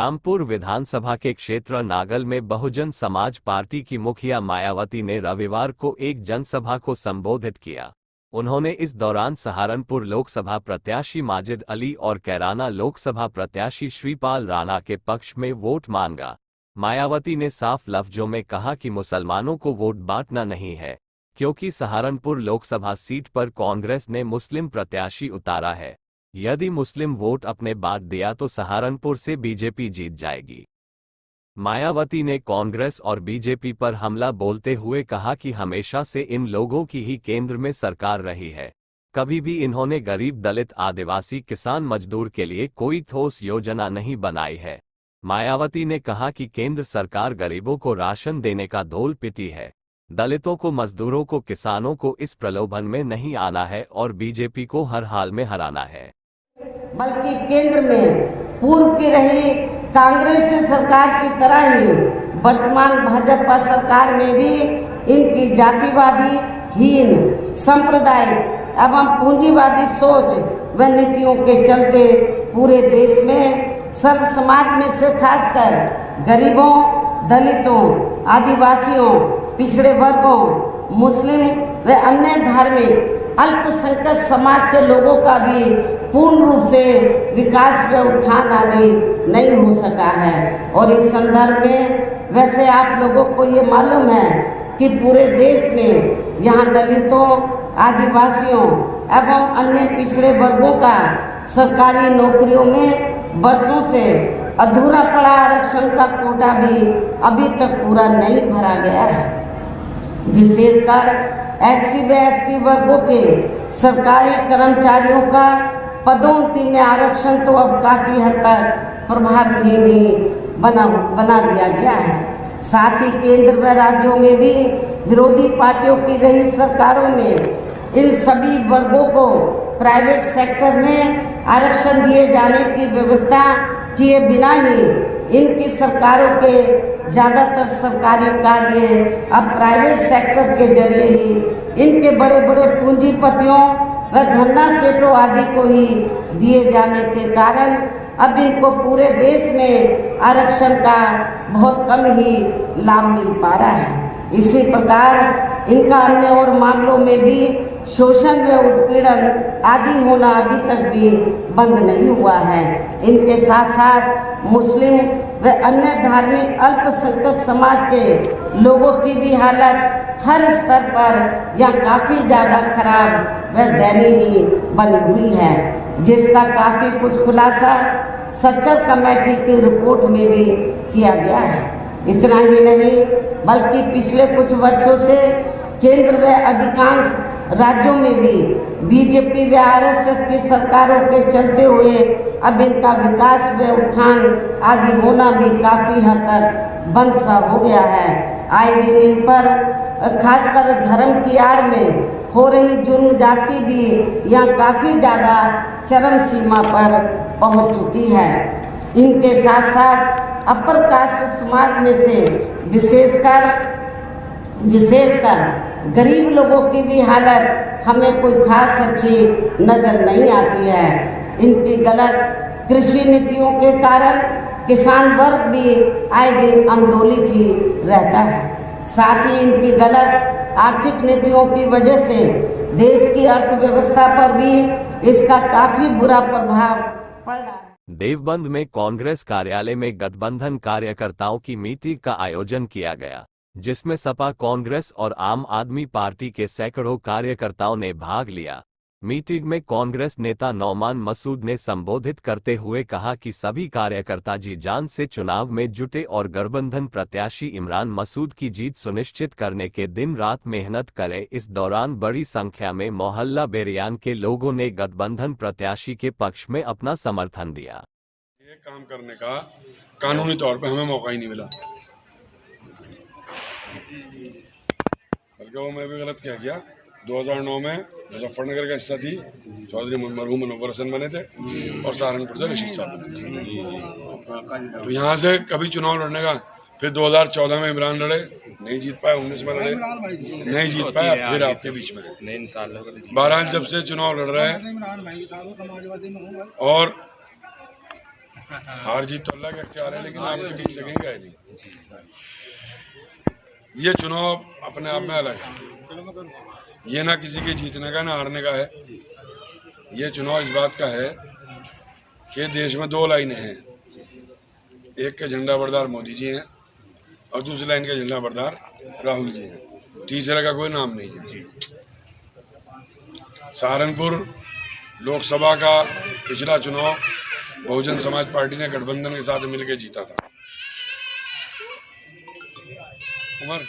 रामपुर विधानसभा के क्षेत्र नागल में बहुजन समाज पार्टी की मुखिया मायावती ने रविवार को एक जनसभा को संबोधित किया। उन्होंने इस दौरान सहारनपुर लोकसभा प्रत्याशी माजिद अली और कैराना लोकसभा प्रत्याशी श्रीपाल राणा के पक्ष में वोट मांगा। मायावती ने साफ लफ्जों में कहा कि मुसलमानों को वोट बांटना नहीं है, क्योंकि सहारनपुर लोकसभा सीट पर कांग्रेस ने मुस्लिम प्रत्याशी उतारा है। यदि मुस्लिम वोट अपने बांट दिया तो सहारनपुर से बीजेपी जीत जाएगी। मायावती ने कांग्रेस और बीजेपी पर हमला बोलते हुए कहा कि हमेशा से इन लोगों की ही केंद्र में सरकार रही है। कभी भी इन्होंने गरीब, दलित, आदिवासी, किसान, मजदूर के लिए कोई ठोस योजना नहीं बनाई है। मायावती ने कहा कि केंद्र सरकार गरीबों को राशन देने का धोल पीटी है। दलितों को, मजदूरों को, किसानों को इस प्रलोभन में नहीं आना है और बीजेपी को हर हाल में हराना है। बल्कि केंद्र में पूर्व की रही कांग्रेस की सरकार की तरह ही वर्तमान भाजपा सरकार में भी इनकी जातिवादी, हीन, सांप्रदायिक एवं पूंजीवादी सोच व नीतियों के चलते पूरे देश में सर्व समाज में से खासकर गरीबों, दलितों, आदिवासियों, पिछड़े वर्गों, मुस्लिम व अन्य धार्मिक अल्पसंख्यक समाज के लोगों का भी पूर्ण रूप से विकास व उत्थान आदि नहीं हो सका है। और इस संदर्भ में वैसे आप लोगों को ये मालूम है कि पूरे देश में यहाँ दलितों, आदिवासियों एवं अन्य पिछड़े वर्गों का सरकारी नौकरियों में वर्षों से अधूरा पड़ा आरक्षण का कोटा भी अभी तक पूरा नहीं भरा गया है। विशेषकर एससी व एसटी वर्गों के सरकारी कर्मचारियों का पदोन्नति में आरक्षण तो अब काफ़ी हद तक प्रभावहीन ही बना दिया गया है। साथ ही केंद्र व राज्यों में भी विरोधी पार्टियों की रही सरकारों में इन सभी वर्गों को प्राइवेट सेक्टर में आरक्षण दिए जाने की व्यवस्था किए बिना ही इनकी सरकारों के ज़्यादातर सरकारी कार्य अब प्राइवेट सेक्टर के जरिए ही इनके बड़े बड़े पूंजीपतियों व धन्ना सेठों आदि को ही दिए जाने के कारण अब इनको पूरे देश में आरक्षण का बहुत कम ही लाभ मिल पा रहा है। इसी प्रकार इनका अन्य और मामलों में भी शोषण व उत्पीड़न आदि होना अभी तक भी बंद नहीं हुआ है। इनके साथ साथ मुस्लिम व अन्य धार्मिक अल्पसंख्यक समाज के लोगों की भी हालत हर स्तर पर यह काफ़ी ज़्यादा खराब व दयनीय बनी हुई है, जिसका काफ़ी कुछ खुलासा सच्चर कमेटी की रिपोर्ट में भी किया गया है। इतना ही नहीं बल्कि पिछले कुछ वर्षों से केंद्र व अधिकांश राज्यों में भी बीजेपी व आरएसएस की सरकारों के चलते हुए अब इनका विकास व उत्थान आदि होना भी काफ़ी हद तक बंद सा हो गया है। आए दिन इन पर खासकर धर्म की आड़ में हो रही जुर्म जाति भी यहाँ काफ़ी ज़्यादा चरम सीमा पर पहुँच चुकी है। इनके साथ साथ अपर कास्ट समाज में से विशेषकर गरीब लोगों की भी हालत हमें कोई खास अच्छी नज़र नहीं आती है। इनकी गलत कृषि नीतियों के कारण किसान वर्ग भी आए दिन आंदोलित ही रहता है। साथ ही इनकी गलत आर्थिक नीतियों की वजह से देश की अर्थव्यवस्था पर भी इसका काफ़ी बुरा प्रभाव पड़ रहा है। देवबंद में कांग्रेस कार्यालय में गठबंधन कार्यकर्ताओं की मीटिंग का आयोजन किया गया, जिसमें सपा, कांग्रेस और आम आदमी पार्टी के सैकड़ों कार्यकर्ताओं ने भाग लिया। मीटिंग में कांग्रेस नेता नौमान मसूद ने संबोधित करते हुए कहा कि सभी कार्यकर्ता जी जान से चुनाव में जुटे और गठबंधन प्रत्याशी इमरान मसूद की जीत सुनिश्चित करने के दिन रात मेहनत करें। इस दौरान बड़ी संख्या में मोहल्ला बेरियान के लोगों ने गठबंधन प्रत्याशी के पक्ष में अपना समर्थन दिया। ये काम करने का कानूनी तौर पर हमें मौका ही नहीं मिला, बल्कि वो मैं भी गलत कह गया। 2009 में मुजफ्फरनगर का हिस्सा थी, चौधरी मरहूम मुनव्वर हसन बने थे और सहारनपुर से रशीद साहब बने थे। तो यहाँ से कभी चुनाव लड़ने का, फिर 2014 में इमरान लड़े, नहीं जीत पाए, 19 में लड़े, नहीं जीत पाए, फिर आपके बीच में। बहरहाल जब से चुनाव लड़ रहे हैं और हार जीत तो अल्लाह के अख्तियार है, लेकिन आप जीत सकेंगे नहीं। ये चुनाव अपने आप में अलग है। ये ना किसी के जीतने का ना हारने का है। ये चुनाव इस बात का है कि देश में दो लाइनें हैं, एक के झंडा बरदार मोदी जी हैं और दूसरी लाइन के झंडा बरदार राहुल जी हैं, तीसरे का कोई नाम नहीं है। सहारनपुर लोकसभा का पिछला चुनाव बहुजन समाज पार्टी ने गठबंधन के साथ मिलकर जीता था। उमर